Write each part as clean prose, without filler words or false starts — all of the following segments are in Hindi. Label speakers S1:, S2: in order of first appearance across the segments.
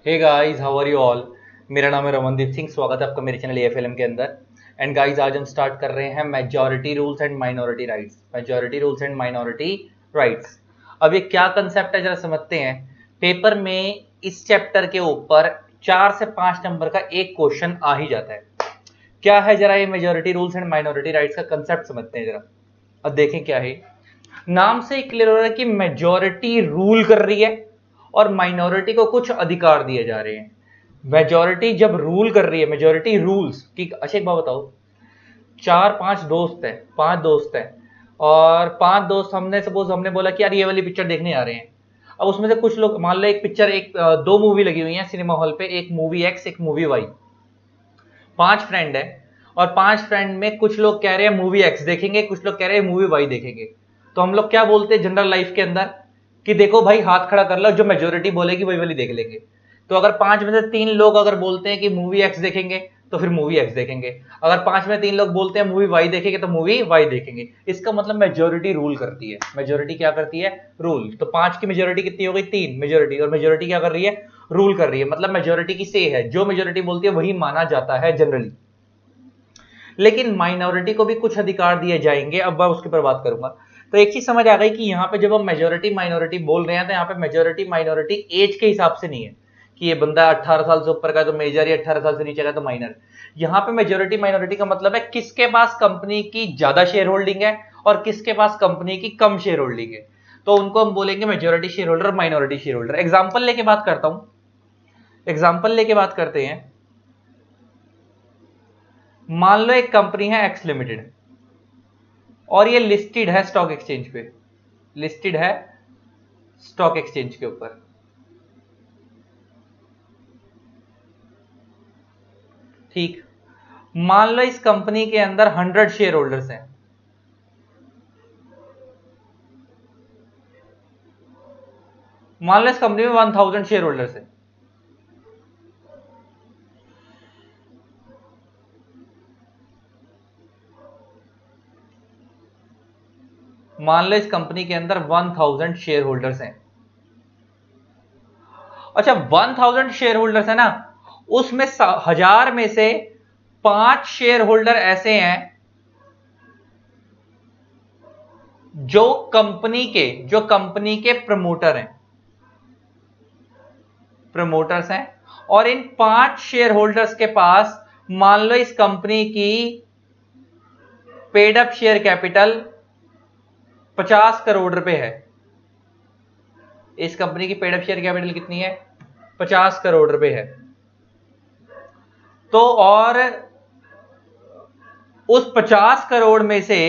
S1: Hey guys, how are you all. मेरा नाम है रमनदीप सिंह। स्वागत है आपका मेरे चैनल एएफएलएम के अंदर। एंड गाइस, आज हम स्टार्ट कर रहे हैं majority rules and minority rights. Majority rules and minority rights. अब ये क्या कंसेप्ट है जरा समझते हैं। पेपर में इस चैप्टर के ऊपर 4 से 5 नंबर का एक क्वेश्चन आ ही जाता है। क्या है जरा ये majority rules and minority rights का कंसेप्ट समझते हैं जरा। अब देखें क्या है। नाम से क्लियर हो रहा है कि मेजॉरिटी रूल कर रही है और माइनॉरिटी को कुछ अधिकार दिए जा रहे हैं। मेजॉरिटी जब रूल कर रही है, मेजॉरिटी रूल्स की। अच्छा एक बात बताओ, 4-5 दोस्त है, 5 दोस्त है और 5 दोस्त हमने बोला कि यार ये वाली पिक्चर देखने आ रहे हैं। अब उसमें से कुछ लोग, मान लो एक पिक्चर, दो मूवी लगी हुई है सिनेमा हॉल पे, एक मूवी एक्स एक मूवी वाई। 5 फ्रेंड है और 5 फ्रेंड में कुछ लोग कह रहे हैं मूवी एक्स देखेंगे, कुछ लोग कह रहे हैं मूवी वाई देखेंगे। तो हम लोग क्या बोलते हैं जनरल लाइफ के अंदर कि देखो भाई हाथ खड़ा कर लो, जो मेजॉरिटी बोलेगी वही वाली देख लेंगे। तो अगर 5 में से 3 लोग अगर बोलते हैं कि मूवी एक्स देखेंगे तो फिर मूवी एक्स देखेंगे। अगर 5 में 3 लोग बोलते हैं मूवी वाई देखेंगे तो मूवी वाई देखेंगे। इसका मतलब मेजॉरिटी रूल करती है। मेजॉरिटी क्या करती है? रूल। तो 5 की मेजॉरिटी कितनी हो गई? 3 मेजॉरिटी। और मेजॉरिटी क्या कर रही है? रूल कर रही है। मतलब मेजॉरिटी की से है, जो मेजॉरिटी बोलती है वही माना जाता है जनरली। लेकिन माइनॉरिटी को भी कुछ अधिकार दिए जाएंगे, अब मैं उसके ऊपर बात करूंगा। तो एक चीज समझ आ गई कि यहाँ पे जब हम मेजॉरिटी माइनॉरिटी बोल रहे हैं तो यहाँ पे मेजॉरिटी माइनॉरिटी एज के हिसाब से नहीं है कि ये बंदा 18 साल से ऊपर का तो मेजर, या 18 साल से नीचे का तो माइनर। यहाँ पे मेजॉरिटी माइनॉरिटी का मतलब है किसके पास कंपनी की ज्यादा शेयर होल्डिंग है और किसके पास कंपनी की कम शेयर होल्डिंग है। तो उनको हम बोलेंगे मेजॉरिटी शेयर होल्डर और माइनॉरिटी शेयर होल्डर। एग्जाम्पल लेके बात करता हूं, एग्जाम्पल लेके बात करते हैं। मान लो एक कंपनी है एक्स लिमिटेड और ये लिस्टेड है स्टॉक एक्सचेंज पे, लिस्टेड है स्टॉक एक्सचेंज के ऊपर। ठीक, मान लो इस कंपनी के अंदर 100 शेयर होल्डर्स हैं। मान लो इस कंपनी में 1000 शेयर होल्डर्स हैं। मान लो इस कंपनी के अंदर 1000 शेयर होल्डर्स हैं। अच्छा, 1000 शेयर होल्डर्स है ना, उसमें 1000 में से 5 शेयर होल्डर ऐसे हैं जो कंपनी के प्रमोटर हैं, प्रमोटर्स हैं। और इन 5 शेयर होल्डर्स के पास मान लो इस कंपनी की paid up share capital 50 crore रुपए है। इस कंपनी की पेड अप शेयर कैपिटल कितनी है? 50 करोड़ रुपए है। तो और उस 50 करोड़ में से,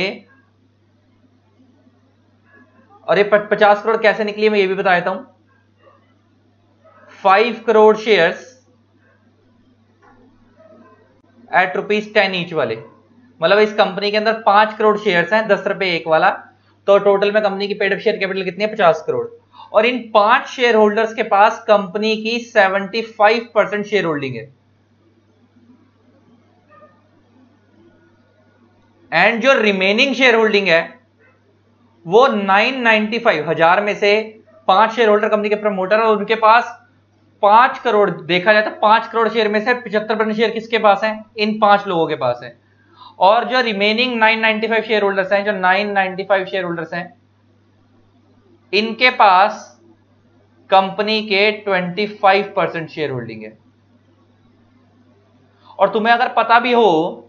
S1: और ये 50 करोड़ कैसे निकली मैं ये भी बता देता हूं। 5 करोड़ शेयर्स एट ₹10 ईच वाले, मतलब इस कंपनी के अंदर 5 करोड़ शेयर्स हैं, 10 रुपए एक वाला। तो टोटल में कंपनी की पेड अप शेयर कैपिटल कितनी है? 50 करोड़। और इन 5 शेयर होल्डर्स के पास कंपनी की 75% शेयर होल्डिंग है। एंड जो रिमेनिंग शेयर होल्डिंग है वो 995, 1000 में से 5 शेयर होल्डर कंपनी के प्रमोटर और उनके पास 5 करोड़, देखा जाए तो 5 करोड़ शेयर में से 75% शेयर किसके पास हैं? इन 5 लोगों के पास है। और जो रिमेनिंग 995 शेयर होल्डर्स हैं, जो 995 शेयर होल्डर्स हैं, इनके पास कंपनी के 25% शेयर होल्डिंग है। और तुम्हें अगर पता भी हो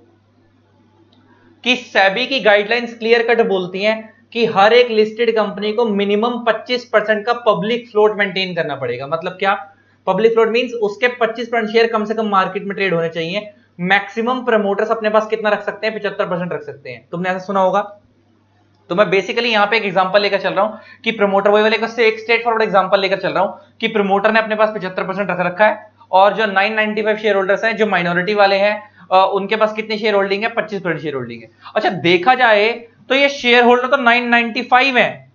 S1: कि सेबी की गाइडलाइंस क्लियर कट बोलती हैं कि हर एक लिस्टेड कंपनी को मिनिमम 25% का पब्लिक फ्लोट मेंटेन करना पड़ेगा। मतलब क्या? पब्लिक फ्लोट मींस उसके 25% शेयर कम से कम मार्केट में ट्रेड होने चाहिए। मैक्सिमम प्रमोटर्स अपने पास कितना रख सकते हैं? 75% रख सकते हैं। तुमने ऐसा सुना होगा। तो मैं बेसिकली यहां पे एक एग्जांपल लेकर चल रहा हूं कि प्रमोटर, वही वाले एक स्ट्रेट फॉरवर्ड एग्जांपल लेकर चल रहा हूं कि प्रमोटर ने अपने पास 75% रख रखा है और जो 995 शेयर होल्डर्स हैं, जो माइनॉरिटी वाले हैं, उनके पास कितनी शेयर होल्डिंग है? 25% शेयर होल्डिंग है। अच्छा, देखा जाए तो ये शेयर होल्डर तो 995 है,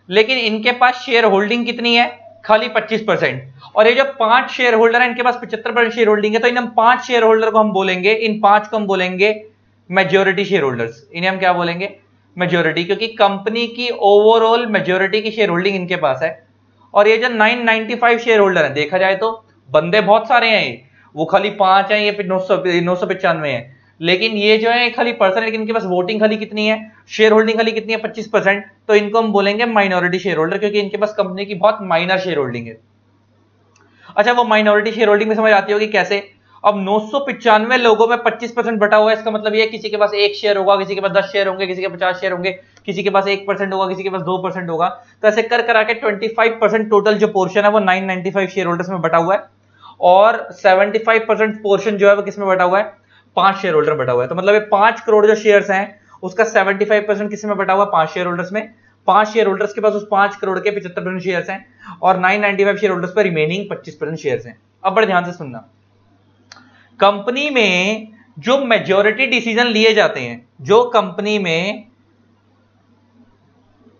S1: लेकिन इनके पास शेयर होल्डिंग कितनी है? खाली 25%। और ये जो 5 शेयर होल्डर है इनके पास 75% शेयर होल्डिंग है। तो इन 5 शेयर होल्डर को हम बोलेंगे, इन 5 को हम बोलेंगे मेजॉरिटी शेयर होल्डर्स। इन्हें हम क्या बोलेंगे? मेजॉरिटी, क्योंकि कंपनी की ओवरऑल मेजॉरिटी की शेयर होल्डिंग इनके पास है। और ये जो 995 शेयर होल्डर है, देखा जाए तो बंदे बहुत सारे हैं, वो खाली 5 हैं, ये 995 है, लेकिन ये जो है खाली पर्सन, लेकिन इनके पास वोटिंग खाली कितनी है, शेयर होल्डिंग खाली कितनी है, 25%। तो इनको हम बोलेंगे माइनॉरिटी शेयर होल्डर, क्योंकि इनके पास कंपनी की बहुत माइनर शेयर होल्डिंग है। अच्छा, वो माइनॉरिटी शेयर होल्डिंग में समझ आती होगी कैसे। अब 995 लोगों में 25% बटा हुआ है, इसका मतलब ये किसी के पास 1 शेयर होगा, किसी के पास 10 शेयर होंगे, किसी के 50 शेयर होंगे, किसी के पास 1% होगा, किसी के पास 2% होगा। तो ऐसे कर करा के 25% टोटल जो पोर्शन है वो 995 शेयर होल्डर्स में बटा हुआ है, और 75% पोर्शन जो है वो किसमें बटा हुआ है, 5 शेयर होल्डर बटा हुआ है। तो मतलब ये 5 करोड़ जो शेयर्स हैं उसका 75% किसमें बटा हुआ है, 5 शेयर होल्डर्स में। 5 शेयर होल्डर्स के पास उस 5 करोड़ के 75% शेयर्स हैं, और 995 शेयर होल्डर्स पर रिमेनिंग 25% शेयर्स हैं। अब बड़े ध्यान से सुनना, कंपनी में जो मेजॉरिटी डिसीजन लिए जाते हैं, जो कंपनी में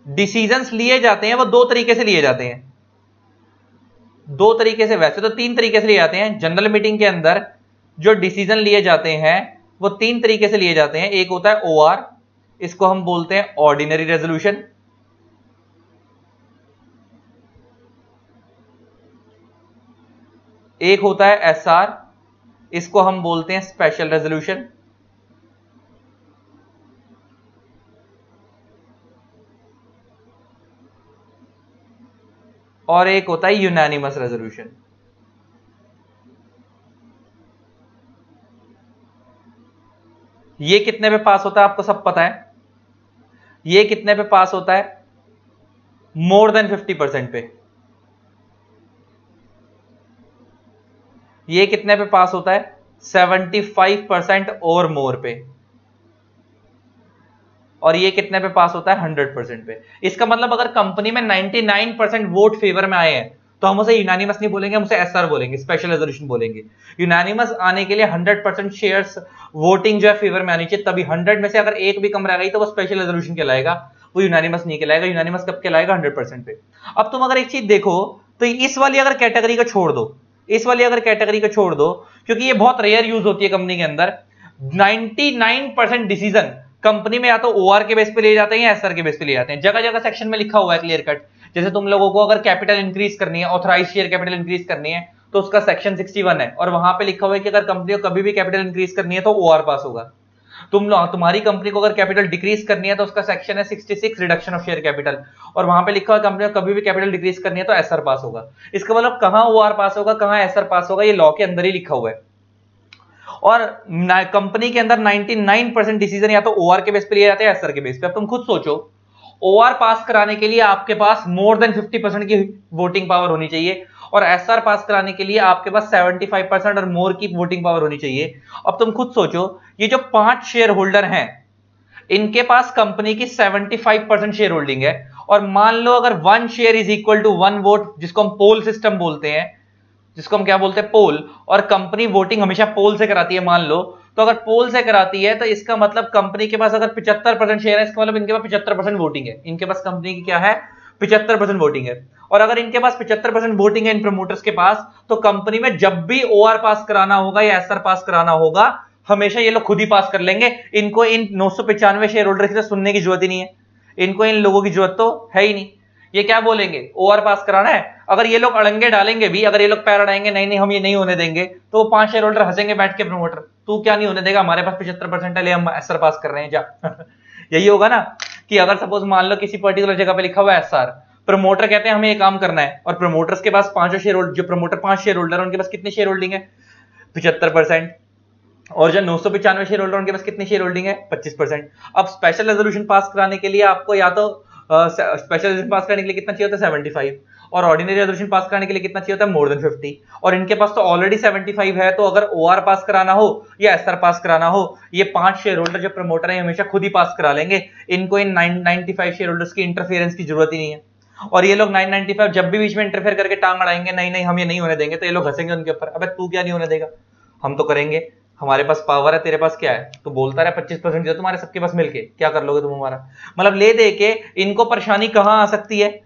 S1: डिसीजंस लिए जाते हैं वो 2 तरीके से लिए जाते हैं। 2 तरीके से, वैसे तो 3 तरीके से लिए जाते हैं। जनरल मीटिंग के अंदर जो डिसीजन लिए जाते हैं वो 3 तरीके से लिए जाते हैं। एक होता है OR, इसको हम बोलते हैं ऑर्डिनरी रेजोल्यूशन। एक होता है SR, इसको हम बोलते हैं स्पेशल रेजोल्यूशन। और एक होता है यूनानिमस रेजोल्यूशन। ये कितने पे पास होता है आपको सब पता है। ये कितने पे पास होता है, मोर देन 50% पे। ये कितने पे पास होता है, 75% और मोर पे। और ये कितने पे पास होता है, 100% पे। इसका मतलब अगर कंपनी में 99% वोट फेवर में आए हैं तो हम उसे यूनानिमस नहीं बोलेंगे, हम उसे SR बोलेंगे, स्पेशल रेजोल्यूशन बोलेंगे। यूनानिमस आने के लिए 100% शेयर्स वोटिंग जो है फेवर में आनी चाहिए, तभी 100 में से अगर एक भी कम रह गई तो वो स्पेशल रेजोल्यूशन कहलाएगा, वो यूनानिमस नहीं कहलाएगा। यूनानिमस कब कहलाएगा, 100% पे। अब तुम अगर एक चीज देखो तो इस वाली अगर कैटेगरी को छोड़ दो, इस वाली अगर कैटेगरी को छोड़ दो, क्योंकि ये बहुत रेयर यूज होती है कंपनी के अंदर। 99% डिसीजन कंपनी में या तो OR के बेस पे ले जाते हैं या SR के बेस पे ले जाते हैं। जगह जगह सेक्शन में लिखा हुआ है क्लियर कट। जैसे तुम लोगों को अगर कैपिटल इंक्रीज करनी है, ऑथराइज शेयर कैपिटल इंक्रीज करनी है, तो उसका सेक्शन 61 है, और वहां पे लिखा हुआ है कि अगर कंपनी को कभी भी कैपिटल इंक्रीज करनी है तो OR पास होगा। तुम्हारी कंपनी को अगर कैपिटल डिक्रीज करनी है तो उसका सेक्शन है 66, रिडक्शन ऑफ शेयर कैपिटल, और वहां पे लिखा हुआ कंपनी को कभी भी कैपिटल डिक्रीज करनी है तो SR पास होगा। इसका मतलब कहां OR पास होगा, कहां SR पास होगा, ये लॉ के अंदर ही लिखा हुआ है। और कंपनी के अंदर 99% डिसीजन या तो OR के बेस पे लिए जाते हैं, SR के बेस पे। अब तुम खुद सोचो, OR पास कराने के लिए आपके पास मोर देन 50% की वोटिंग पावर होनी चाहिए, और SR पास कराने के लिए आपके पास 75% और मोर की वोटिंग पावर होनी चाहिए। अब तुम खुद सोचो, ये जो 5 शेयर होल्डर हैं इनके पास कंपनी की 75% शेयर होल्डिंग है, और मान लो अगर 1 share is equal to 1 vote, जिसको हम पोल सिस्टम बोलते हैं, जिसको हम क्या बोलते हैं, पोल, और कंपनी वोटिंग हमेशा पोल से कराती है मान लो, तो अगर पोल से कराती है तो इसका मतलब कंपनी के पास अगर 75% शेयर है, इसका मतलब इनके पास 75% वोटिंग है। इनके पास कंपनी की क्या है, 75% वोटिंग है। और अगर इनके पास 75% वोटिंग है इन प्रमोटर्स के पास, तो कंपनी में जब भी OR पास कराना होगा या SR पास कराना होगा, हमेशा ये लोग खुद ही पास कर लेंगे। इनको इन 995 शेयर होल्डर की तो सुनने की जरूरत ही नहीं है, इनको इन लोगों की जरूरत तो है ही नहीं। ये क्या बोलेंगे, OR पास कराना है। अगर ये लोग अड़ंगे डालेंगे भी, अगर ये लोग पैर अड़ाएंगे, नहीं नहीं हम ये नहीं होने देंगे, तो वो 5 शेयर होल्डर हंसेंगे बैठ के, प्रमोटर तू क्या नहीं होने देगा, हमारे पास 75% है, हम SR पास कर रहे हैं जा यही होगा ना, कि अगर सपोज मान लो किसी पर्टिकुलर जगह पे लिखा हुआ है SR, प्रमोटर कहते हैं हमें ये काम करना है, और प्रमोटर्स के पास 5 शेयर होल्डर, जो प्रमोटर 5 शेयर होल्डर है उनके पास कितनी शेयर होल्डिंग है, 75%, और जो 995 शेयर होल्डर उनके पास कितनी शेयर होल्डिंग है, 25%। अब स्पेशल रेजोल्यूशन पास कराने के लिए आपको या तो स्पेशल रेजोल्यूशन पास करने के लिए कितना चाहिए होता है, 75, और ऑर्डिनरी रेजोल्यूशन पास करने के लिए कितना चाहिए होता है, मोर देन 50। और इनके पास तो ऑलरेडी 75 है, तो अगर OR पास कराना हो या SR पास कराना हो, ये 5 शेयर होल्डर जो प्रमोटर है हमेशा खुद ही पास करा लेंगे। इनको इन 995 शेयर होल्डर्स की इंटरफेरेंस की जरूरत ही नहीं है। और ये लोग 995 जब भी बीच में इंटरफेयर करके टांग अड़ाएंगे, नहीं नहीं हम ये नहीं होने देंगे, तो ये लोग हंसेंगे उनके ऊपर, अबे तू क्या नहीं होने देगा, हम तो करेंगे, हमारे पास पावर है, तेरे पास क्या है, तो बोलता रहा 25% दिया तुम्हारे सबके पास मिलके, क्या कर लोगे तुम हमारा। मतलब ले दे के इनको परेशानी कहां आ सकती है,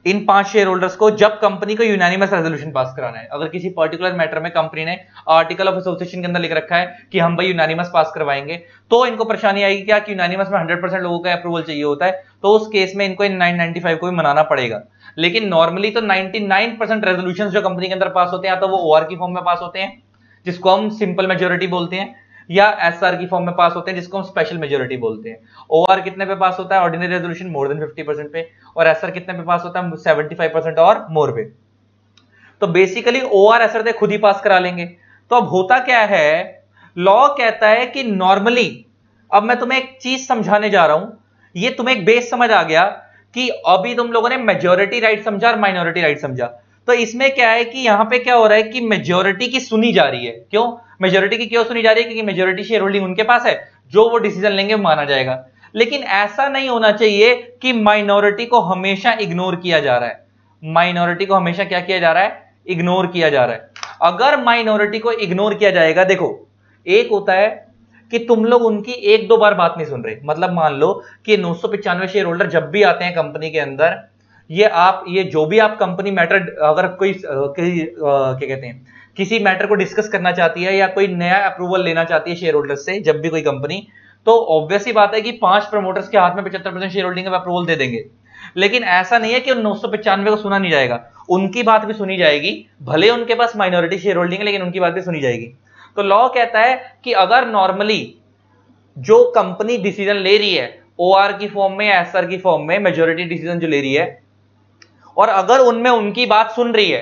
S1: इन 5 शेयर होल्डर्स को, जब कंपनी को यूनानिमस रेजोल्यूशन पास कराना है। अगर किसी पर्टिकुलर मैटर में कंपनी ने आर्टिकल ऑफ एसोसिएशन के अंदर लिख रखा है कि हम भाई यूनानिमस पास करवाएंगे, तो इनको परेशानी आएगी क्या कि यूनानिमस में 100% लोगों का अप्रूवल चाहिए होता है, तो उस केस में इनको इन 995 को भी मनाना पड़ेगा। लेकिन नॉर्मली तो 99% रेजोल्यूशन जो कंपनी के अंदर पास होते हैं या तो वो ओआर की फॉर्म में पास होते हैं जिसको हम सिंपल मेजोरिटी बोलते हैं, या एसआर की फॉर्म में पास होते हैं जिसको हम स्पेशल मेजोरिटी बोलते हैं। ओआर कितने पे पास होता है? ऑर्डिनरी रेजोल्यूशन मोर देन 50% पे, और एसआर कितने पे पास होता है? 75% और मोर पे। तो बेसिकली ओआर एसआर तो खुद ही पास करा लेंगे। तो अब होता क्या है, लॉ कहता है कि नॉर्मली, अब मैं तुम्हें एक चीज समझाने जा रहा हूं, ये तुम्हें एक बेस समझ आ गया कि अभी तुम लोगों ने मेजॉरिटी राइट समझा और माइनॉरिटी राइट समझा। तो इसमें क्या है कि यहां पे क्या हो रहा है कि मेजॉरिटी की सुनी जा रही है। क्यों मेजॉरिटी की क्यों सुनी जा रही है? क्योंकि मेजॉरिटी शेयर होल्डिंग उनके पास है, जो वो डिसीजन लेंगे माना जाएगा। लेकिन ऐसा नहीं होना चाहिए कि माइनॉरिटी को हमेशा इग्नोर किया जा रहा है। माइनॉरिटी को हमेशा क्या किया जा रहा है? इग्नोर किया जा रहा है। अगर माइनॉरिटी को इग्नोर किया जाएगा, देखो एक होता है कि तुम लोग उनकी एक दो बार बात नहीं सुन रहे, मतलब मान लो कि 995 शेयर होल्डर जब भी आते हैं कंपनी के अंदर, ये जो भी आप कंपनी मैटर, अगर कोई क्या कहते हैं, किसी मैटर को डिस्कस करना चाहती है या कोई नया अप्रूवल लेना चाहती है शेयर होल्डर से, जब भी कोई कंपनी, तो ऑब्वियस ही बात है कि 5 प्रमोटर्स के हाथ में 75% शेयर होल्डिंग का अप्रूवल दे देंगे। लेकिन ऐसा नहीं है कि 995 को सुना नहीं जाएगा, उनकी बात भी सुनी जाएगी, भले उनके पास माइनॉरिटी शेयर होल्डिंग है लेकिन उनकी बात भी सुनी जाएगी। तो लॉ कहता है कि अगर नॉर्मली जो कंपनी डिसीजन ले रही है ओआर की फॉर्म में या एसआर की फॉर्म में, मेजॉरिटी डिसीजन जो ले रही है, और अगर उनमें उनकी बात सुन रही है,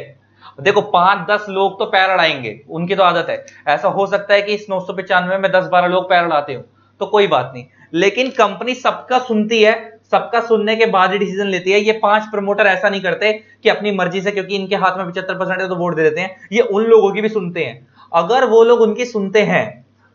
S1: देखो 5-10 लोग तो पैर अड़ाएंगे, उनकी तो आदत है, ऐसा हो सकता है कि इस 995 में 10-12 लोग पैर अड़ाते हो, तो कोई बात नहीं, लेकिन कंपनी सबका सुनती है, सबका सुनने के बाद ही डिसीजन लेती है। ये 5 प्रमोटर ऐसा नहीं करते कि अपनी मर्जी से, क्योंकि इनके हाथ में 75% है तो वोट दे देते हैं, ये उन लोगों की भी सुनते हैं। अगर वो लोग उनकी सुनते हैं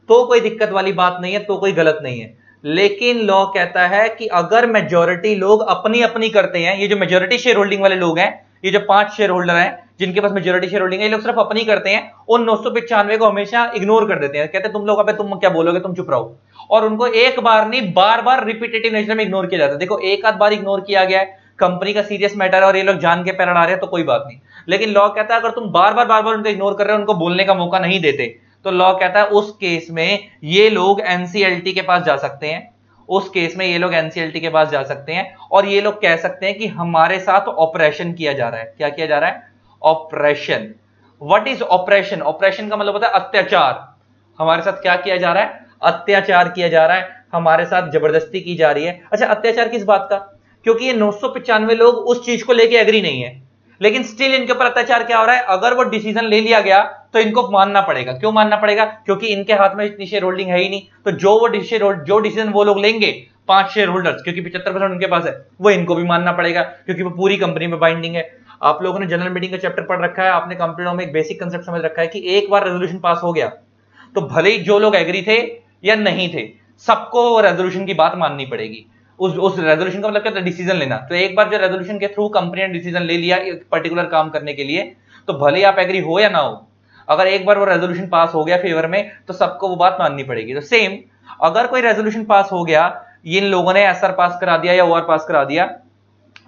S1: तो कोई दिक्कत वाली बात नहीं है, तो कोई गलत नहीं है। लेकिन लॉ कहता है कि अगर मेजॉरिटी लोग अपनी अपनी करते हैं, ये जो मेजॉरिटी शेयर होल्डिंग वाले लोग हैं, ये जो 5 शेयर होल्डर हैं जिनके पास मेजॉरिटी शेयर होल्डिंग है, ये लोग सिर्फ अपनी करते हैं, उन 995 को हमेशा इग्नोर कर देते हैं, कहते हैं तुम लोग, अबे तुम क्या बोलोगे, तुम चुप रहो। और उनको एक बार नहीं, बार बार रिपीटेटिव नेचर में इग्नोर किया जाता है। देखो एक आध बार इग्नोर किया गया है, कंपनी का सीरियस मैटर है और ये लोग जान के पैर अड़ा रहे हैं तो कोई बात नहीं। लेकिन लॉ कहता है अगर तुम बार बार उनको इग्नोर कर रहे हो, उनको बोलने का मौका नहीं देते, तो लॉ कहता है उस केस में ये लोग एनसीएलटी के पास जा सकते हैं, उस केस में ये लोग एनसीएलटी के पास जा सकते हैं और ये लोग कह सकते हैं कि हमारे साथ ऑपरेशन किया जा रहा है। क्या किया जा रहा है? Operation. What is operation? Operation का मतलब होता है अत्याचार। हमारे साथ क्या किया जा रहा है? अत्याचार किया जा रहा है, हमारे साथ जबरदस्ती की जा रही है। अच्छा, अत्याचार किस बात का? क्योंकि ये 995 लोग उस चीज को लेके एग्री नहीं है, लेकिन स्टिल इनके ऊपर अत्याचार क्या हो रहा है? अगर वो डिसीजन ले लिया गया तो इनको मानना पड़ेगा। क्यों मानना पड़ेगा? क्योंकि इनके हाथ में इतनी शेयर होल्डिंग है ही नहीं, तो जो डिसीजन वो लोग लेंगे 5 शेयर होल्डर्स, क्योंकि 75% उनके पास है, वो इनको भी मानना पड़ेगा क्योंकि वो पूरी कंपनी में बाइंडिंग है। आप लोगों ने जनरल मीटिंग का चैप्टर पढ़ रखा है, आपने कंप्यूटर में एक बेसिक कंसेप्ट समझ रखा है कि एक बार रेजोल्यूशन पास हो गया तो भले ही जो लोग एग्री थे या नहीं थे, सबको रेजोल्यूशन की बात माननी पड़ेगी। उस रेजोल्यूशन का मतलब क्या था? डिसीजन लेना। तो एक बार जो रेजोल्यूशन के थ्रू कंपनी ने डिसीजन ले लिया एक पर्टिकुलर काम करने के लिए, तो भले ही आप एग्री हो या ना हो, अगर एक बार वो रेजोल्यूशन पास हो गया फेवर में, तो सबको वो बात माननी पड़ेगी। तो सेम, अगर कोई रेजोल्यूशन पास हो गया, इन लोगों ने एसआर पास करा दिया या ओआर पास करा दिया,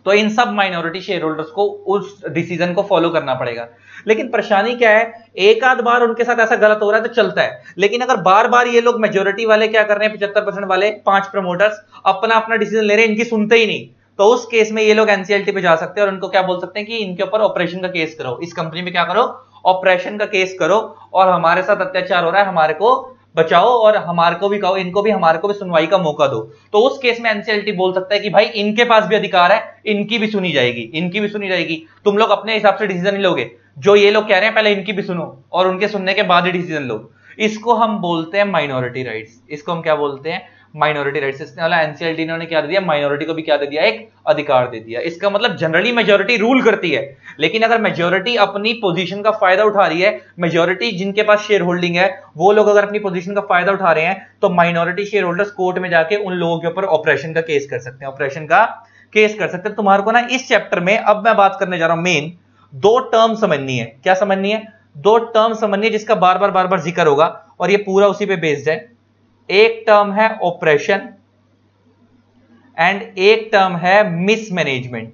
S1: तो इन सब माइनॉरिटी शेयर होल्डर्स को उस डिसीजन को फॉलो करना पड़ेगा। लेकिन परेशानी क्या है, एक आध बार उनके साथ ऐसा गलत हो रहा है तो चलता है, लेकिन अगर बार बार ये लोग मेजोरिटी वाले क्या कर रहे हैं, 75% वाले 5 प्रमोटर्स अपना अपना डिसीजन ले रहे हैं, इनकी सुनते ही नहीं, तो उस केस में ये लोग एनसीएलटी पे जा सकते हैं और उनको क्या बोल सकते हैं कि इनके ऊपर ऑपरेशन का केस करो, इस कंपनी में क्या करो, ऑपरेशन का केस करो, और हमारे साथ अत्याचार हो रहा है, हमारे को बचाओ और हमारे को भी कहो, इनको भी, हमारे को भी सुनवाई का मौका दो। तो उस केस में एनसीएलटी बोल सकता है कि भाई इनके पास भी अधिकार है, इनकी भी सुनी जाएगी, इनकी भी सुनी जाएगी। तुम लोग अपने हिसाब से डिसीजन नहीं लोगे, जो ये लोग कह रहे हैं पहले इनकी भी सुनो और उनके सुनने के बाद ही डिसीजन लो। इसको हम बोलते हैं माइनॉरिटी राइट्स। इसको हम क्या बोलते हैं? Minority rights. इसने वाला एनसीएलटी ने क्या दे दिया? माइनॉरिटी को भी क्या दे दिया? एक अधिकार दे दिया। इसका मतलब जनरली मेजॉरिटी रूल करती है, लेकिन अगर मेजॉरिटी अपनी पोजीशन का फायदा उठा रही है, मेजॉरिटी जिनके पास शेयर होल्डिंग है वो लोग अगर अपनी पोजीशन का फायदा उठा रहे हैं, तो माइनॉरिटी शेयर होल्डर्स कोर्ट में जाके उन लोगों के ऊपर ऑपरेशन का केस कर सकते हैं, ऑपरेशन का केस कर सकते हैं। तुम्हारे को ना इस चैप्टर में अब मैं बात करने जा रहा हूं, मेन 2 टर्म समझनी है। क्या समझनी है? 2 टर्म समझनी है जिसका बार बार जिक्र होगा और ये पूरा उसी पे बेस्ड है। एक टर्म है ऑपरेशन एंड एक टर्म है मिसमैनेजमेंट।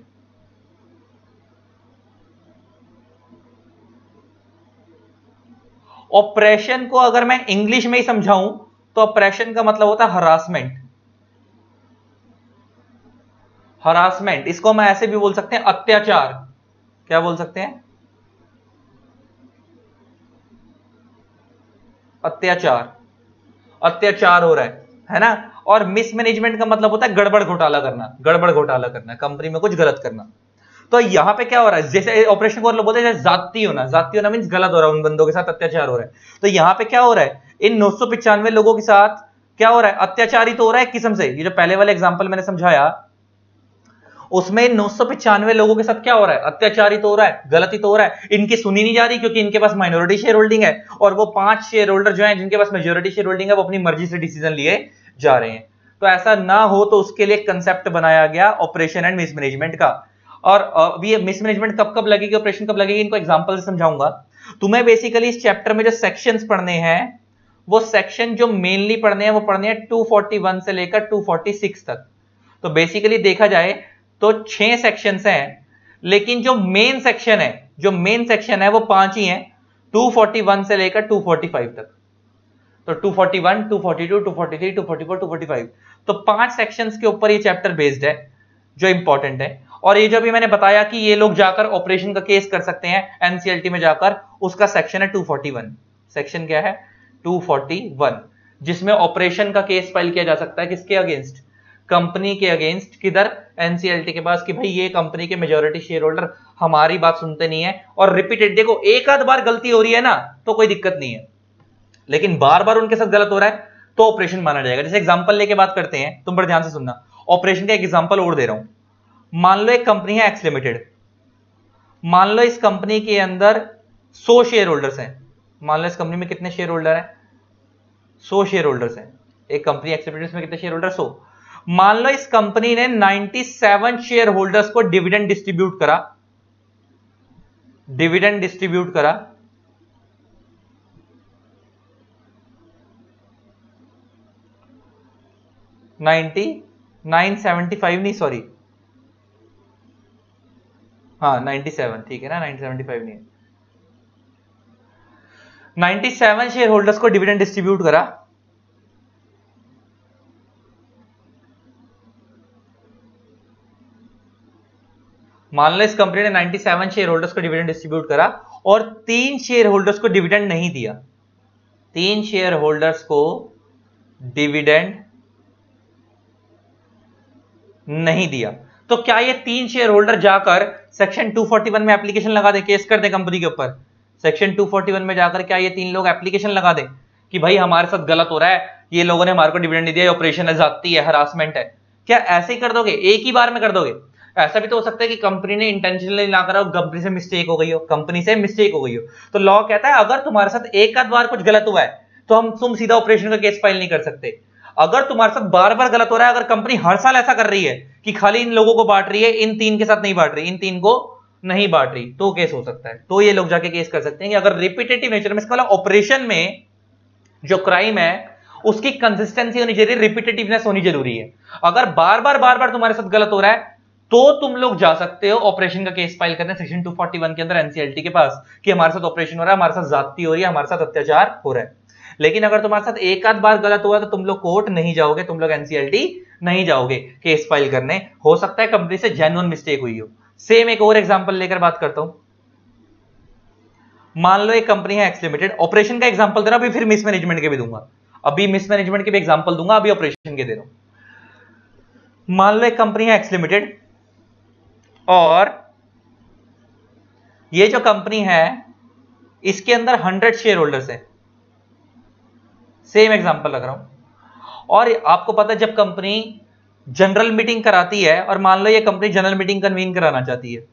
S1: ऑपरेशन को अगर मैं इंग्लिश में ही समझाऊं तो ऑपरेशन का मतलब होता है हरासमेंट। हरासमेंट, इसको हम ऐसे भी बोल सकते हैं अत्याचार। क्या बोल सकते हैं? अत्याचार, अत्याचार हो रहा है ना। और मिसमैनेजमेंट का मतलब होता है गड़बड़ घोटाला करना, गड़बड़ घोटाला करना, कंपनी में कुछ गलत करना। तो यहां पे क्या हो रहा है, जैसे ऑपरेशन को लोग बोलते हैं जाती होना, जाती होना मींस गलत हो रहा है, उन बंदों के साथ अत्याचार हो रहा है। तो यहां पे क्या हो रहा है, इन 995 लोगों के साथ क्या हो रहा है, अत्याचारित तो हो रहा है एक किस्म से। ये जो पहले वाले एग्जांपल मैंने समझाया उसमें 995 लोगों के साथ क्या हो रहा है, अत्याचारित तो हो रहा है, गलती तो हो रहा है। इनकी सुनी नहीं जा रही क्योंकि इनके पास माइनॉरिटी शेयर होल्डिंग है, और वो 5 शेयर होल्डर जो हैं जिनके पास मेजॉरिटी शेयर होल्डिंग है वो अपनी मर्जी से डिसीजन लिए जा रहे हैं। तो ऐसा ना हो तो उसके लिए कंसेप्ट बनाया गया ऑपरेशन एंड मिसमैनेजमेंट का। और ये मिसमैनेजमेंट कब कब लगेगी, ऑपरेशन कब लगेगी, इनको एग्जांपल से समझाऊंगा। तुम्हें बेसिकली इस चैप्टर में जो सेक्शंस पढ़ने हैं वो सेक्शन जो मेनली पढ़ने हैं वो पढ़ने हैं 241 से लेकर 246 तक। तो बेसिकली देखा जाए तो 6 सेक्शंस हैं, लेकिन जो मेन सेक्शन है, जो मेन सेक्शन है वो 5 ही हैं, 241 से लेकर 245 तक। तो 241, 242, 243, 244, 245, तो 5 सेक्शंस के ऊपर ये चैप्टर बेस्ड है जो इंपॉर्टेंट है। और ये जो भी मैंने बताया कि ये लोग जाकर ऑपरेशन का केस कर सकते हैं एनसीएलटी में जाकर, उसका सेक्शन है 241। सेक्शन क्या है? 241, जिसमें ऑपरेशन का केस फाइल किया जा सकता है किसके अगेंस्ट? कंपनी के अगेंस्ट। किधर? एनसीएलटी के पास, कि भाई ये कंपनी के मेजॉरिटी शेयर होल्डर हमारी बात सुनते नहीं है, और रिपीटेड, देखो एक आध बार गलती हो रही है ना तो कोई दिक्कत नहीं है, लेकिन बार बार उनके साथ गलत हो रहा है तो ऑपरेशन माना जाएगा। जैसे एग्जांपल लेके बात करते हैं, तुम बड़े ध्यान से सुनना, ऑपरेशन का एक एग्जांपल और दे रहा हूं। मान लो एक कंपनी है एक्स लिमिटेड, मान लो इस कंपनी के अंदर 100 शेयर होल्डर्स हैं। मान लो इस कंपनी में कितने शेयर होल्डर हैं? 100 शेयर होल्डर्स हैं। एक कंपनी एक्स लिमिटेड में कितने शेयर होल्डर? 100। मान लो इस कंपनी ने 97 शेयर होल्डर्स को डिविडेंड डिस्ट्रीब्यूट करा, डिविडेंड डिस्ट्रीब्यूट करा, नाइनटी 975 नहीं, सॉरी, हाँ 97, ठीक है ना, 975 नहीं है, 97 शेयर होल्डर्स को डिविडेंड डिस्ट्रीब्यूट करा। मान लो इस कंपनी ने 97 शेयर होल्डर्स को डिविडेंड डिस्ट्रीब्यूट करा और 3 शेयर होल्डर्स को डिविडेंड नहीं दिया, 3 शेयर होल्डर्स को डिविडेंड नहीं दिया। तो क्या ये 3 शेयर होल्डर जाकर सेक्शन 241 में एप्लीकेशन लगा दे, केस कर दे कंपनी के ऊपर? सेक्शन 241 में जाकर क्या ये 3 लोग एप्लीकेशन लगा दे कि भाई हमारे साथ गलत हो रहा है, ये लोगों ने हमारे को डिविडेंड नहीं दिया, ऑपरेशन है, जाती है, हरासमेंट है? क्या ऐसे ही कर दोगे, एक ही बार में कर दोगे? ऐसा भी तो हो सकता है कि कंपनी ने इंटेंशनली ना करा हो, कंपनी से मिस्टेक हो गई हो, कंपनी से मिस्टेक हो गई हो। तो लॉ कहता है अगर तुम्हारे साथ एक आध बार कुछ गलत हुआ है तो तुम सीधा ऑपरेशन का केस फाइल नहीं कर सकते। अगर तुम्हारे साथ बार बार गलत हो रहा है, अगर कंपनी हर साल ऐसा कर रही है कि खाली इन लोगों को बांट रही है, इन 3 के साथ नहीं बांट रही, इन 3 को नहीं बांट रही, तो केस हो सकता है। तो ये लोग जाके केस कर सकते हैं कि अगर रिपीटेटिव नेचर में, इसका मतलब ऑपरेशन में जो क्राइम है उसकी कंसिस्टेंसी होनी चाहिए, रिपीटेटिवनेस होनी जरूरी है। अगर बार बार तुम्हारे साथ गलत हो रहा है तो तुम लोग जा सकते हो ऑपरेशन का केस फाइल करने सेक्शन 241 के अंदर एनसीएलटी के पास कि हमारे साथ ऑपरेशन हो रहा है, हमारे साथ ज्यादती हो रही है, हमारे साथ अत्याचार हो रहा है। लेकिन अगर तुम्हारे साथ एक आध बार गलत हुआ तो तुम लोग कोर्ट नहीं जाओगे, तुम लोग एनसीएलटी नहीं जाओगे केस फाइल करने। हो सकता है कंपनी से जेन्युइन मिस्टेक हुई हो। सेम एक और एग्जांपल लेकर बात करता हूं। मान लो एक कंपनी है एक्स लिमिटेड, ऑपरेशन का एग्जांपल दे रहा हूं, अभी फिर मिसमैनेजमेंट के भी दूंगा, अभी मिसमैनेजमेंट के भी एग्जांपल दूंगा, अभी ऑपरेशन के दे रहा हूं। मान लो एक कंपनी है एक्स लिमिटेड और ये जो कंपनी है इसके अंदर 100 शेयर होल्डर्स है, सेम एग्जांपल लग रहा हूं। और आपको पता है जब कंपनी जनरल मीटिंग कराती है, और मान लो ये कंपनी जनरल मीटिंग कन्वीन कराना चाहती है,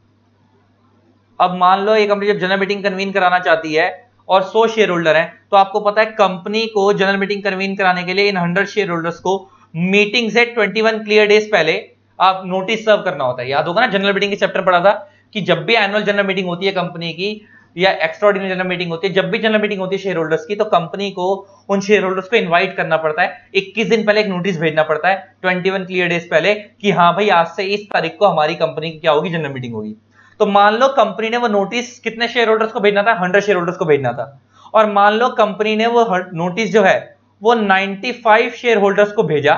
S1: अब मान लो ये कंपनी जब जनरल मीटिंग कन्वीन कराना चाहती है और 100 शेयर होल्डर हैं, तो आपको पता है कंपनी को जनरल मीटिंग कन्वीन कराने के लिए इन 100 शेयर होल्डर्स को मीटिंग से 21 क्लियर डेज पहले आप नोटिस सर्व करना होता है। याद होगा ना, जनरल मीटिंग के चैप्टर पढ़ा था कि जब भी एनुअल जनरल मीटिंग होती है कंपनी की या एक्स्ट्राऑर्डिनरी जनरल मीटिंग होती है, जब भी जनरल मीटिंग होती है शेयर होल्डर्स की, तो कंपनी को उन शेयर होल्डर्स को इनवाइट करना पड़ता है, 21 दिन पहले एक नोटिस भेजना पड़ता है 21 क्लियर डेज पहले कि हाँ भाई आज से इस तारीख को हमारी कंपनी की क्या होगी, जनरल मीटिंग होगी। तो मान लो कंपनी ने वो नोटिस कितने शेयर होल्डर्स को भेजना था? 100 शेयर होल्डर्स को भेजना था। और मान लो कंपनी ने वो नोटिस जो है वो 95 शेयर होल्डर्स को भेजा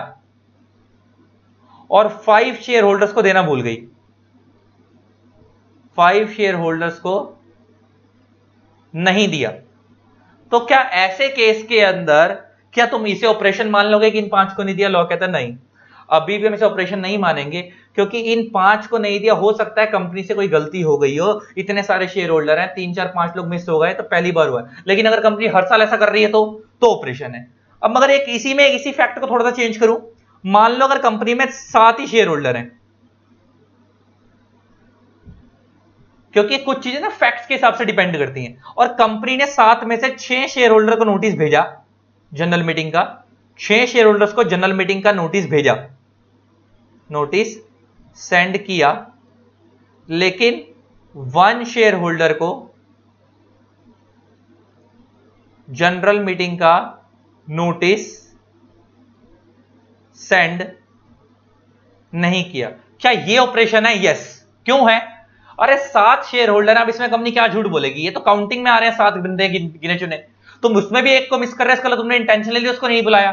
S1: और 5 शेयर होल्डर्स को देना भूल गई, 5 शेयर होल्डर्स को नहीं दिया, तो क्या ऐसे केस के अंदर क्या तुम इसे ऑपरेशन मान लोगे कि इन 5 को नहीं दिया? लॉ कहता है नहीं, अभी भी हम इसे ऑपरेशन नहीं मानेंगे, क्योंकि इन 5 को नहीं दिया, हो सकता है कंपनी से कोई गलती हो गई हो, इतने सारे शेयर होल्डर हैं, 3 4 5 लोग मिस हो गए तो पहली बार हुआ है। लेकिन अगर कंपनी हर साल ऐसा कर रही है तो ऑपरेशन है। अब मगर एक इसी फैक्ट को थोड़ा सा चेंज करूं, मान लो अगर कंपनी में 7 ही शेयर होल्डर हैं, क्योंकि कुछ चीजें ना फैक्ट्स के हिसाब से डिपेंड करती हैं, और कंपनी ने 7 में से 6 शेयर होल्डर को नोटिस भेजा जनरल मीटिंग का, 6 शेयर होल्डर्स को जनरल मीटिंग का नोटिस भेजा, नोटिस सेंड किया, लेकिन 1 शेयर होल्डर को जनरल मीटिंग का नोटिस सेंड नहीं किया। क्या ये ऑपरेशन है? यस। क्यों है? अरे 7 शेयर होल्डर है, अब इसमें कंपनी क्या झूठ बोलेगी, ये तो काउंटिंग में आ रहे हैं 7 बंदे गिने चुने, तुम उसमें भी एक को मिस कर रहे हो, इसका तुमने इंटेंशनली उसको नहीं बुलाया।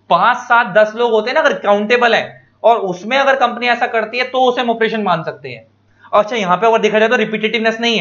S1: 5 7 10 लोग होते हैं ना अगर काउंटेबल है, और उसमें अगर कंपनी ऐसा करती है तो उसे हम ऑपरेशन मान सकते हैं। अच्छा यहां पे अगर देखा जाए तो रिपीटेटिवनेस नहीं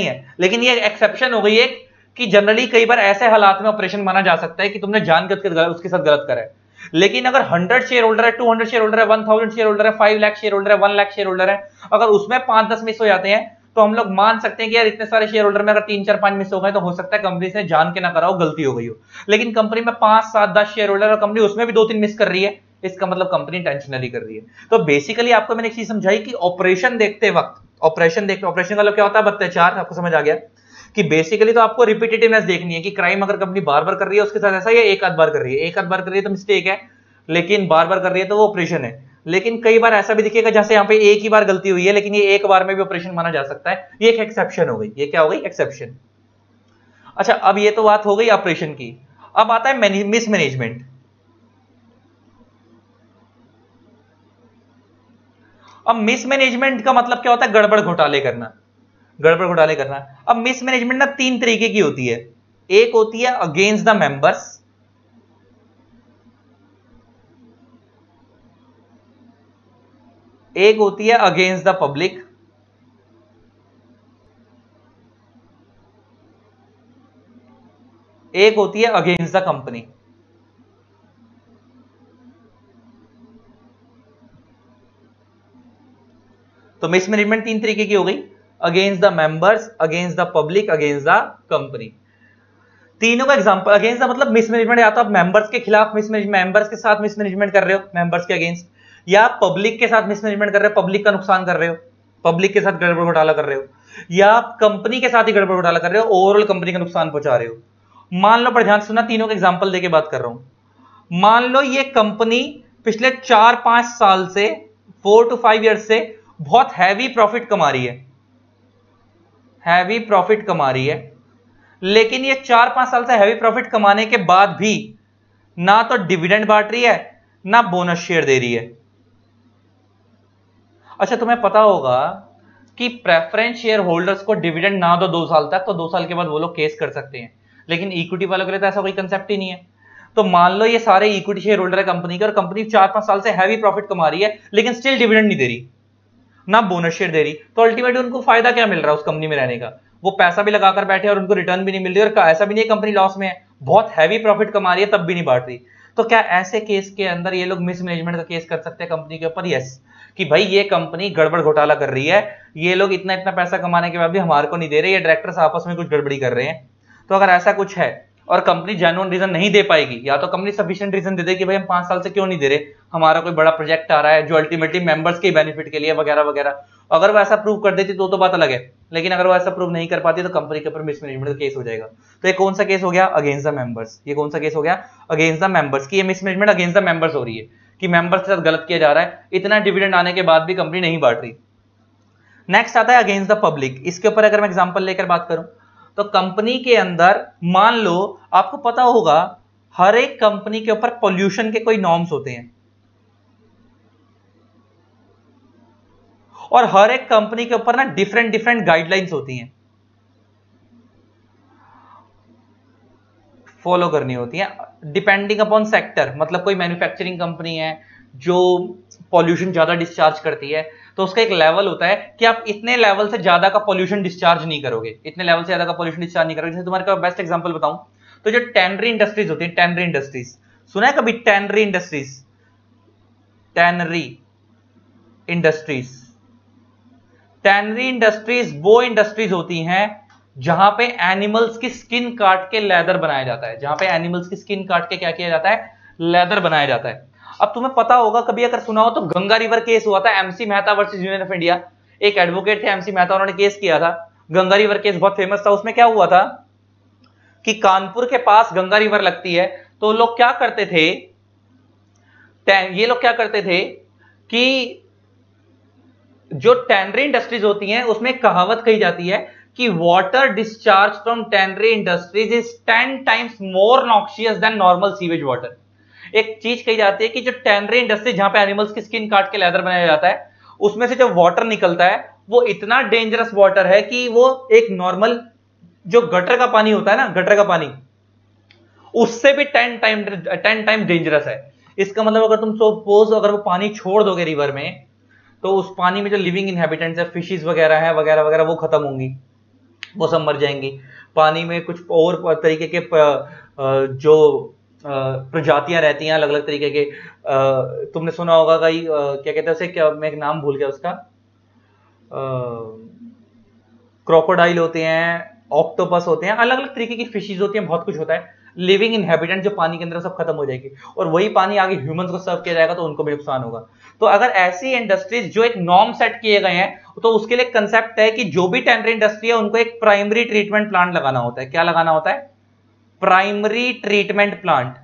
S1: है, लेकिन ये एक्सेप्शन हो गई एक कि जनरली कई बार ऐसे हालात में ऑपरेशन माना जा सकता है कि तुमने जानकर उसके साथ गलत करा है। लेकिन अगर 100 शेयर होल्डर है, 200 शेयर होल्डर है, 1000 शेयर होल्डर है, 5 लाख शेयर होल्डर है, 1 लाख शेयर होल्डर है, अगर उसमें 5 10 मिस हो जाते हैं तो हम लोग मान सकते हैं कि यार इतने सारे शेयर होल्डर में अगर 3 4 5 मिस हो गए तो हो सकता है कंपनी से जान के ना करा हो, गलती हो गई हो। लेकिन कंपनी में 5 7 10 शेयर होल्डर और कंपनी उसमें भी 2 3 मिस कर रही है, इसका मतलब कंपनी इंटेंशनली कर रही है। तो बेसिकली आपको मैंने एक चीज समझाई कि ऑपरेशन देखते वक्त, ऑपरेशन का मतलब क्या होता है? बत्तेचार। आपको समझ आ गया कि बेसिकली तो आपको रिपीटेटिवनेस देखनी है कि क्राइम अगर कंपनी बार बार कर रही है उसके साथ ऐसा, या एक आध बार कर रही है, एक आध बार कर रही है तो मिस्टेक है, लेकिन बार बार कर रही है तो वो ऑपरेशन है। लेकिन कई बार ऐसा भी दिखेगा जैसे यहाँ पे एक ही बार गलती हुई है, लेकिन ये एक बार में भी ऑपरेशन माना जा सकता है, ये एक एक्सेप्शन हो गई। ये क्या हो गई? एक्सेप्शन। अच्छा अब ये तो बात हो गई ऑपरेशन की, अब आता है मिसमैनेजमेंट। अब मिसमैनेजमेंट का मतलब क्या होता है? गड़बड़ घोटाले करना, गड़बड़ घोटाले करना। अब मिसमैनेजमेंट ना 3 तरीके की होती है, एक होती है अगेंस्ट द मेंबर्स, एक होती है अगेंस्ट द पब्लिक, एक होती है अगेंस्ट द कंपनी। तो मिसमैनेजमेंट 3 तरीके की हो गई, against the members, against the public, against the company. तीनों का एग्जांपल, अगेंस्ट द मतलब मिसमैनेजमेंट या तो आप मेंबर्स के खिलाफ मेंबर्स के साथ मिसमैनेजमेंट कर रहे हो, मेंबर्स के अगेंस्ट, या पब्लिक के साथ मिसमैनेजमेंट कर रहे हो, पब्लिक का नुकसान कर रहे हो, पब्लिक के साथ गड़बड़ घोटाला कर रहे हो, या आप कंपनी के साथ ही गड़बड़ घोटाला कर रहे हो, ओवरऑल कंपनी का नुकसान पहुंचा रहे हो। मान लो, पर ध्यान सुनना, तीनों के एग्जांपल देके बात कर रहा हूं। मान लो ये कंपनी पिछले 4-5 साल से, 4 to 5 ईयर्स से बहुत हैवी प्रॉफिट कमा रही है, हैवी प्रॉफिट कमा रही है, लेकिन ये 4-5 साल से हैवी प्रॉफिट कमाने के बाद भी ना तो डिविडेंड बांट रही है ना बोनस शेयर दे रही है। अच्छा तुम्हें पता होगा कि प्रेफरेंस शेयर होल्डर्स को डिविडेंड ना दो 2 साल तक, तो 2 साल के बाद वो लोग केस कर सकते हैं, लेकिन इक्विटी वालों के लिए तो ऐसा कोई कंसेप्ट ही नहीं है। तो मान लो ये सारे इक्विटी शेयर होल्डर है कंपनी के, और कंपनी 4-5 साल से हैवी प्रॉफिट कमा रही है, लेकिन स्टिल डिविडेंड नहीं दे रही, ना बोनस शेयर दे रही, तो अल्टीमेटली उनको फायदा क्या मिल रहा है उस कंपनी में रहने का? वो पैसा भी लगाकर बैठे और उनको रिटर्न भी नहीं मिल रही, और ऐसा भी नहीं कंपनी लॉस में है, बहुत हैवी प्रॉफिट कमा रही है तब भी नहीं बांट रही। तो क्या ऐसे केस के अंदर ये लोग मिसमैनेजमेंट का केस कर सकते हैं कंपनी के ऊपर? यस, कि भाई ये कंपनी गड़बड़ घोटाला कर रही है, ये लोग इतना इतना पैसा कमाने के बाद भी हमारे को नहीं दे रहे, ये डायरेक्टर्स आपस में कुछ गड़बड़ी कर रहे हैं। तो अगर ऐसा कुछ है और कंपनी जेन्युइन रीजन नहीं दे पाएगी, या तो कंपनी सफिशिएंट रीजन दे दे कि भाई हम 5 साल से क्यों नहीं दे रहे, हमारा कोई बड़ा प्रोजेक्ट आ रहा है जो अल्टीमेटली मेंबर्स के बेनिफिट के लिए वगैरह वगैरह, अगर वो ऐसा प्रूव कर देती तो बात अलग है, लेकिन अगर वो ऐसा प्रूव नहीं कर पाती तो कंपनी के ऊपर मिसमैनेजमेंट का केस हो जाएगा। तो ये कौन सा केस हो गया? Against the members. ये कौन सा केस हो गया? अगेंस्ट द मेंबर्स, की ये मिसमैनेजमेंट अगेंस्ट द मेंबर्स हो रही है, कि मेंबर्स के साथ गलत किया जा रहा है, इतना डिविडेंड आने के बाद भी कंपनी नहीं बांट रही। नेक्स्ट आता है अगेंस्ट द पब्लिक। इसके ऊपर अगर मैं एग्जांपल लेकर बात करूं तो कंपनी के अंदर मान लो, आपको पता होगा हर एक कंपनी के ऊपर पोल्यूशन के कोई नॉर्म्स होते हैं, और हर एक कंपनी के ऊपर ना डिफरेंट डिफरेंट गाइडलाइंस होती हैं, फॉलो करनी होती है डिपेंडिंग अपॉन सेक्टर। मतलब कोई मैन्युफैक्चरिंग कंपनी है जो पॉल्यूशन ज्यादा डिस्चार्ज करती है, तो उसका एक लेवल होता है कि आप इतने लेवल से ज्यादा का पॉल्यूशन डिस्चार्ज नहीं करोगे, इतने लेवल से ज्यादा का पॉल्यूशन डिस्चार्ज नहीं करोगे। जैसे तुम्हारे का बेस्ट एग्जांपल बताऊं तो जो टैनरी इंडस्ट्रीज होती है, टैनरी इंडस्ट्रीज सुना है कभी? Tannery industries, tannery industries, tannery industries वो इंडस्ट्रीज होती हैं जहां पे एनिमल्स की स्किन काट के लेदर बनाया जाता है, जहां पे एनिमल्स की स्किन काट के क्या किया जाता है? लेदर बनाया जाता है। अब तुम्हें पता होगा, कभी अगर सुना हो तो गंगा रिवर केस हुआ था, MC Mehta versus union of India. एक एडवोकेट थे एमसी मेहता, उन्होंने केस किया था, गंगा रिवर केस बहुत फेमस था। उसमें क्या हुआ था कि कानपुर के पास गंगा रिवर लगती है, तो लोग क्या करते थे, ये लोग क्या करते थे कि जो टैनरी इंडस्ट्रीज होती हैं उसमें एक कहावत कही जाती है कि water discharge from tannery industries is 10 times more noxious than normal sewage water. एक चीज कही जाती है कि जो टैनरी इंडस्ट्री जहां पे एनिमल्स की स्किन काट के लेदर बनाया जाता है, उसमें से जो वाटर निकलता है वो इतना डेंजरस वाटर है कि वो एक नॉर्मल जो गटर का पानी होता है ना, गटर का पानी, उससे भी 10 टाइम डेंजरस है। इसका मतलब अगर तुम सपोज अगर वो पानी छोड़ दोगे रिवर में, तो उस पानी में जो लिविंग इनहेबिटेंट्स है, फिशेस वगैरह है वगैरह वगैरह, वो खत्म होंगी, वो सब मर जाएंगी। पानी में कुछ और तरीके के जो प्रजातियां रहती हैं, अलग अलग तरीके के, तुमने सुना होगा कई क्या कहते हैं उसे, क्या मैं एक नाम भूल गया उसका, क्रोकोडाइल होते हैं, ऑक्टोपस होते हैं, अलग अलग तरीके की फिशेस होती हैं, बहुत कुछ होता है। लिविंग इनहेबिटेंट जो पानी के अंदर सब खत्म हो जाएगी, और वही पानी आगे ह्यूमंस को सर्व किया जाएगा तो उनको भी नुकसान होगा। तो अगर ऐसी इंडस्ट्रीज जो एक नॉर्म सेट किए गए हैं, तो उसके लिए कंसेप्ट है कि जो भी टैनरी इंडस्ट्री है उनको एक प्राइमरी ट्रीटमेंट प्लांट लगाना होता है। क्या लगाना होता है? Primary treatment plant.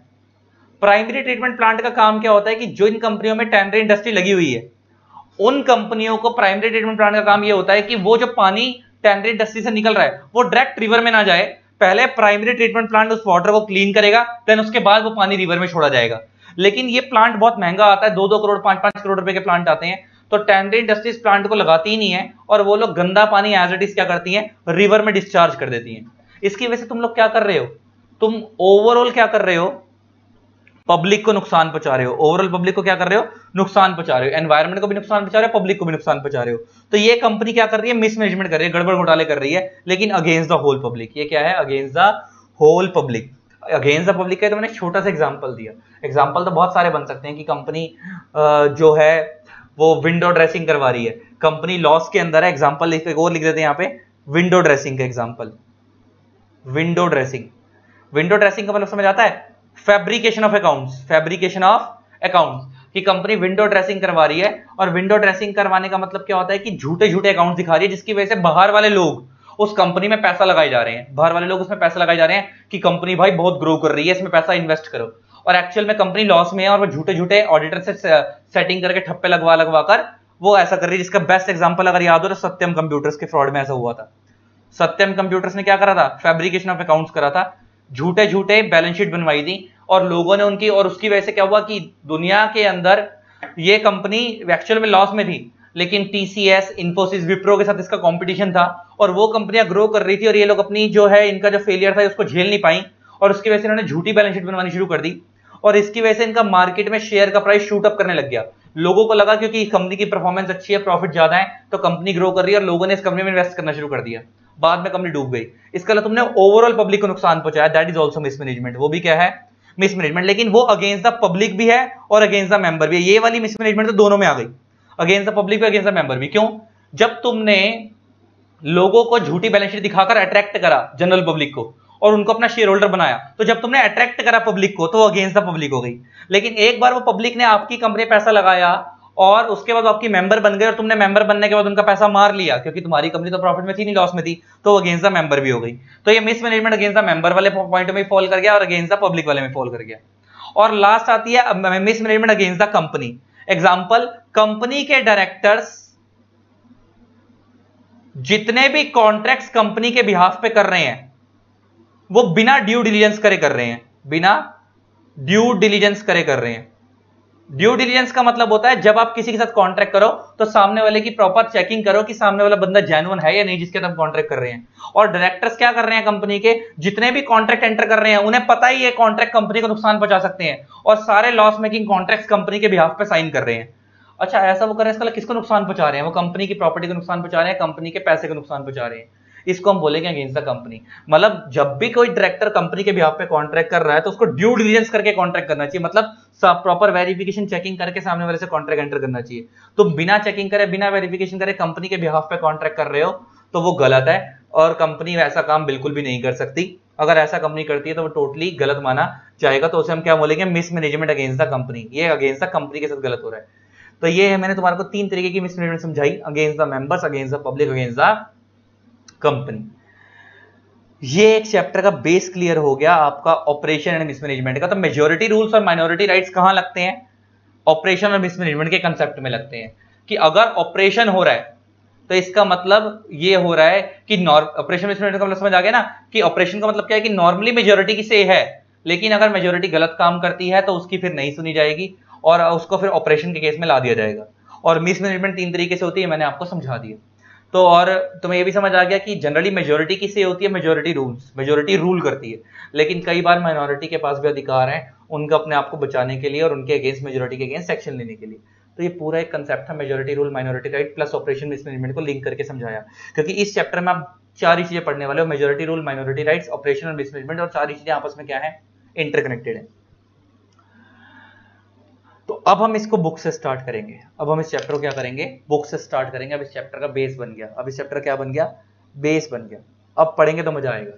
S1: Primary treatment plant का काम क्या होता है कि जो इन कंपनियों में टैनरी इंडस्ट्री लगी हुई है, उन कंपनियों को प्राइमरी ट्रीटमेंट प्लांट का काम यह होता है कि वो जो पानी टैनरी इंडस्ट्री से निकल रहा है वो डायरेक्ट रिवर में ना जाए, पहले प्राइमरी ट्रीटमेंट प्लांट उस वाटर को क्लीन करेगा, देन उसके बाद वो पानी रिवर में छोड़ा जाएगा। लेकिन ये प्लांट बहुत महंगा आता है, 2-2 करोड़ 5-5 करोड़ रुपए के प्लांट आते हैं, तो टैनरी इंडस्ट्रीज प्लांट को लगाती ही नहीं है, और वो लोग गंदा पानी एज इट इज क्या करती हैं? रिवर में डिस्चार्ज कर देती हैं। इसकी वजह से तुम लोग क्या कर रहे हो? तुम ओवरऑल क्या कर रहे हो? पब्लिक को नुकसान पहुंचा रहे हो। ओवरऑल पब्लिक को क्या कर रहे हो? नुकसान पहुंचा रहे हो। एनवायरनमेंट को भी नुकसान पहुंचा रहे हो, पब्लिक को भी नुकसान पहुंचा रहे हो। तो ये कंपनी क्या कर रही है? मिसमैनेजमेंट कर रही है, गड़बड़ घोटाले कर रही है, लेकिन अगेंस्ट द होल पब्लिक। ये क्या है? Against the whole public. Against the public का तो मैंने छोटा सा एग्जांपल दिया, एग्जांपल तो बहुत सारे बन सकते हैं कि कंपनी जो है वो विंडो ड्रेसिंग करवा रही है, कंपनी लॉस के अंदर है। एग्जांपल एक और लिख देते हैं यहाँ पे, विंडो ड्रेसिंग का example. Window dressing, window dressing का मतलब समझ आता है? Fabrication of accounts, fabrication of accounts, कि कंपनी विंडो ड्रेसिंग करवा रही है। और विंडो ड्रेसिंग करवाने का मतलब क्या होता है कि झूठे झूठे अकाउंट दिखा रही है, जिसकी वजह से बाहर वाले लोग उस कंपनी में पैसा लगाए जा रहे हैं, बाहर वाले लोग उसमें पैसा लगाए जा रहे हैं कि कंपनी भाई बहुत ग्रो कर रही है, इसमें पैसा इन्वेस्ट करो, और एक्चुअल में कंपनी लॉस में है, और वो झूठे झूठे ऑडिटर से सेटिंग करके ठप्पे लगवा कर वो ऐसा कर रही है। जिसका बेस्ट एग्जांपल अगर याद हो तो सत्यम कंप्यूटर्स के फ्रॉड में ऐसा हुआ था। सत्यम कंप्यूटर्स ने क्या करा था? फैब्रिकेशन ऑफ अकाउंट्स करा था, झूठे झूठे बैलेंस शीट बनवाई थी, और लोगों ने उनकी, और उसकी वजह से क्या हुआ कि दुनिया के अंदर ये कंपनी एक्चुअल में लॉस में थी, लेकिन टीसीएस, इन्फोसिस, विप्रो के साथ इसका कंपटीशन था, और वो कंपनियां ग्रो कर रही थी, और ये लोग अपनी जो है इनका जो फेलियर था उसको झेल नहीं पाई, और उसकी वजह से इन्होंने झूठी बैलेंस शीट बनवानी शुरू कर दी, और इसकी वजह से इनका मार्केट में शेयर का प्राइस शूट अप करने लग गया। लोगों को लगा क्योंकि कंपनी की परफॉर्मेंस अच्छी है, प्रॉफिट ज्यादा है, तो कंपनी ग्रो कर रही है, और लोगों ने इस कंपनी में इन्वेस्ट करना शुरू कर दिया। बाद में कंपनी डूब गई। इसका तुमने ओवरऑल पब्लिक को नुकसान पहुंचाया, दैट इज ऑल्सो मिसमैनेजमेंट। वो भी क्या है? मिसमैनेजमेंट। लेकिन वो अगेंस्ट द पब्लिक भी है और अगेंस्ट द मेंबर भी है। ये वाली मिसमैनेजमेंट तो दोनों में आ गई, अगेंस्ट द पब्लिक भी, अगेंस्ट द मेंबर भी। क्यों? जब तुमने लोगों को झूठी बैलेंस शीट दिखाकर अट्रैक्ट करा जनरल पब्लिक को, और उनको अपना शेयर होल्डर बनाया, तो जब तुमने अट्रैक्ट करा पब्लिक को, तो वो अगेंस्ट द पब्लिक हो गई। लेकिन एक बार वो पब्लिक ने आपकी कंपनी पैसा लगाया, और उसके बाद आपकी मेंबर बन गए, और तुमने मेंबर बनने के बाद उनका पैसा मार लिया, क्योंकि तुम्हारी कंपनी तो प्रॉफिट में थी नहीं, लॉस में थी, तो अगेंस्ट द मेंबर भी हो गई। तो ये मिसमैनेजमेंट अगेंस्ट द मेंबर वाले पॉइंट में फॉल कर गया, और अगेंस्ट द पब्लिक वाले में फॉल कर गया। और लास्ट आती है mismanagement against the company. Example, company के डायरेक्टर्स जितने भी कॉन्ट्रैक्ट्स कंपनी के बिहाफ पे कर रहे हैं, वो बिना ड्यू डिलिजेंस करे कर रहे हैं, बिना ड्यू डिलिजेंस करे कर रहे हैं। ड्यू डिलिजेंस का मतलब होता है जब आप किसी के साथ कॉन्ट्रैक्ट करो तो सामने वाले की प्रॉपर चेकिंग करो कि सामने वाला बंदा जेन्युइन है या नहीं जिसके साथ कॉन्ट्रैक्ट कर रहे हैं। और डायरेक्टर्स क्या कर रहे हैं, कंपनी के जितने भी कॉन्ट्रैक्ट एंटर कर रहे हैं उन्हें पता ही है कॉन्ट्रैक्ट कंपनी को नुकसान पहुंचा सकते हैं और सारे लॉस मेकिंग कॉन्ट्रैक्ट्स कंपनी के बिहाफ पे साइन कर रहे हैं। अच्छा, ऐसा वो कर रहे हैं, इसका किसको नुकसान पहुंचा रहे हैं, वो कंपनी की प्रॉपर्टी को नुकसान पहुंचा रहे हैं, कंपनी के पैसे को नुकसान पहुंचा रहे हैं। इसको हम बोलेंगे अगेंस्ट द कंपनी। मतलब जब भी कोई डायरेक्टर कंपनी के बिहाफ पे कॉन्ट्रैक्ट कर रहा है तो उसको ड्यू डिलिजेंस करके कॉन्ट्रैक्ट करना चाहिए, मतलब प्रॉपर वेरिफिकेशन चेकिंग करके सामने वाले से कॉन्ट्रैक्ट एंटर करना चाहिए। तो बिना चेकिंग करे, बिना वेरिफिकेशन करे कंपनी के बिहाफ पे कॉन्ट्रैक्ट कर रहे हो तो वो गलत है और कंपनी ऐसा काम बिल्कुल भी नहीं कर सकती। अगर ऐसा कंपनी करती है तो वो टोटली गलत माना जाएगा, तो उसे हम क्या बोलेंगे, मिसमैनेजमेंट अगेंस्ट द कंपनी। ये अगेंस्ट द कंपनी के साथ गलत हो रहा है। तो ये है, मैंने तुम्हारे को 3 तरीके की मिसमैनेजमेंट समझाई, against the members, against the public, against the company. ये एक चैप्टर का बेस क्लियर हो गया आपका ऑपरेशन एंड मिसमैनेजमेंट का। तो मेजॉरिटी रूल्स और माइनॉरिटी राइट्स कहां लगते हैं, ऑपरेशन और मिसमैनेजमेंट के कंसेप्ट में लगते हैं। कि अगर ऑपरेशन हो रहा है तो इसका मतलब ये हो रहा है कि ऑपरेशन मिसमैनेजमेंट का मतलब समझ आ गया ना, कि ऑपरेशन का मतलब क्या है कि नॉर्मली मेजॉरिटी की से है, लेकिन अगर मेजॉरिटी गलत काम करती है तो उसकी फिर नहीं सुनी जाएगी और उसको फिर ऑपरेशन के केस में ला दिया जाएगा। और मिसमैनेजमेंट 3 तरीके से होती है, मैंने आपको समझा दिया। तो और तुम्हें ये भी समझ आ गया कि जनरली मेजॉरिटी किससे होती है, मेजॉरिटी रूल्स, मेजॉरिटी रूल करती है, लेकिन कई बार माइनॉरिटी के पास भी अधिकार है उनका अपने आप को बचाने के लिए और उनके अगेंस्ट, मेजॉरिटी के अगेंस्ट एक्शन लेने के लिए। तो ये पूरा एक कंसेप्ट था, majority rule, minority right plus operation mismanagement को लिंक करके समझाया। क्योंकि इस चैप्टर में आप 4 ही चीजें पढ़ने वाले हो, majority rule, minority rights, operation और मिसमैनेजमेंट, और सारी चीजें आपस में क्या है, इंटरकनेक्टेड है। तो अब हम इसको बुक से स्टार्ट करेंगे। अब हम इस चैप्टर को क्या करेंगे, बुक से स्टार्ट करेंगे। अब इस चैप्टर का बेस बन गया, अब इस चैप्टर क्या बन गया, बेस बन गया। अब पढ़ेंगे तो मजा आएगा।